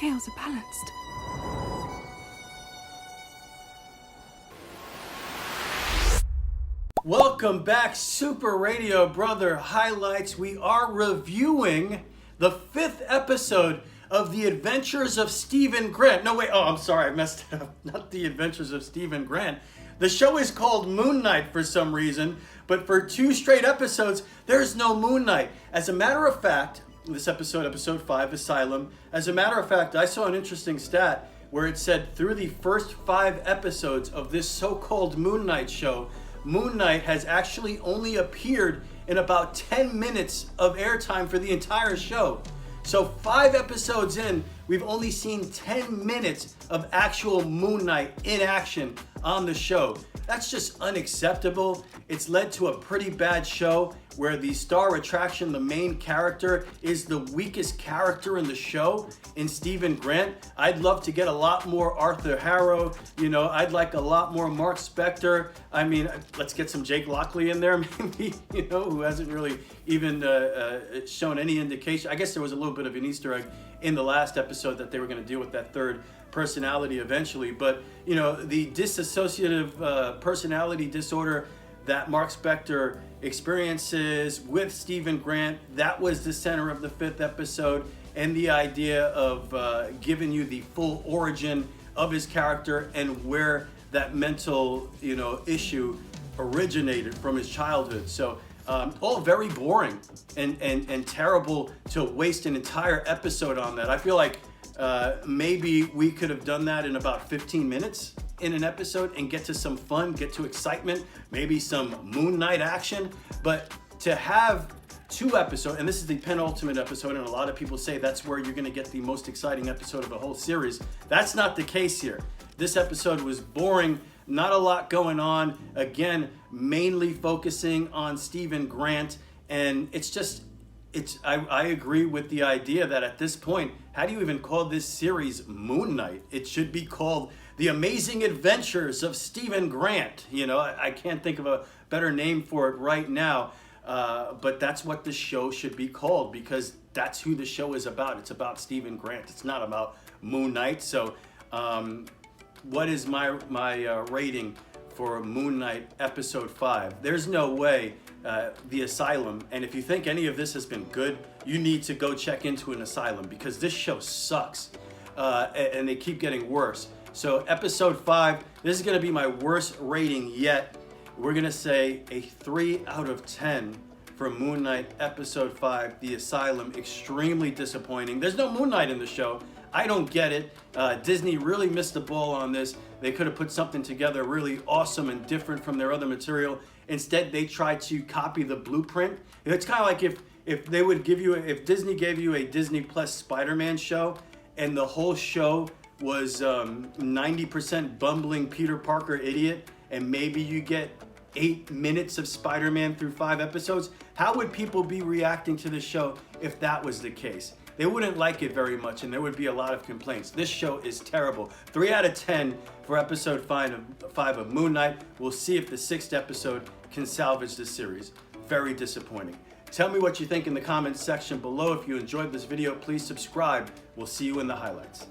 scales are balanced. Welcome back, Super Radio Brother Highlights. We are reviewing the 5th episode of The Adventures of Stephen Grant. No, wait, I'm sorry, I messed it up. Not The Adventures of Stephen Grant. The show is called Moon Knight for some reason, but for 2 straight episodes, there's no Moon Knight. As a matter of fact, this episode, episode 5, Asylum, as a matter of fact, I saw an interesting stat where it said through the first 5 episodes of this so-called Moon Knight show, Moon Knight has actually only appeared in about 10 minutes of airtime for the entire show. So 5 episodes in, we've only seen 10 minutes of actual Moon Knight in action on the show. That's just unacceptable. It's led to a pretty bad show where the star attraction, the main character, is the weakest character in the show in Stephen Grant. I'd love to get a lot more Arthur Harrow. I'd like a lot more Mark Spector. I mean, let's get some Jake Lockley in there, maybe, who hasn't really even shown any indication. I guess there was a little bit of an Easter egg in the last episode that they were going to deal with that third personality eventually. But, the dissociative personality disorder that Mark Spector experiences with Stephen Grant, that was the center of the 5th episode, and the idea of giving you the full origin of his character and where that mental, issue originated from his childhood. So all very boring and terrible to waste an entire episode on that. I feel like maybe we could have done that in about 15 minutes in an episode and get to some fun, get to excitement, maybe some Moon Knight action. But to have 2 episodes, and this is the penultimate episode, and a lot of people say that's where you're going to get the most exciting episode of the whole series. That's not the case here. This episode was boring, not a lot going on. Again, mainly focusing on Stephen Grant, and I agree with the idea that at this point, how do you even call this series Moon Knight? It should be called The Amazing Adventures of Stephen Grant. I can't think of a better name for it right now, but that's what the show should be called because that's who the show is about. It's about Stephen Grant. It's not about Moon Knight. So what is my rating for Moon Knight episode 5? There's no way the Asylum, and if you think any of this has been good, you need to go check into an Asylum because this show sucks and they keep getting worse. So episode 5, this is going to be my worst rating yet. We're going to say a 3 out of 10 for Moon Knight episode 5, The Asylum. Extremely disappointing. There's no Moon Knight in the show. I don't get it. Disney really missed the ball on this. They could have put something together really awesome and different from their other material. Instead, they tried to copy the blueprint. It's kind of like if they would give you, if Disney gave you a Disney Plus Spider-Man show and the whole show was 90% bumbling Peter Parker idiot, and maybe you get 8 minutes of Spider-Man through 5 episodes, how would people be reacting to the show if that was the case? They wouldn't like it very much, and there would be a lot of complaints. This show is terrible. 3 out of 10 for episode 5 of Moon Knight. We'll see if the 6th episode can salvage this series. Very disappointing. Tell me what you think in the comments section below. If you enjoyed this video, please subscribe. We'll see you in the highlights.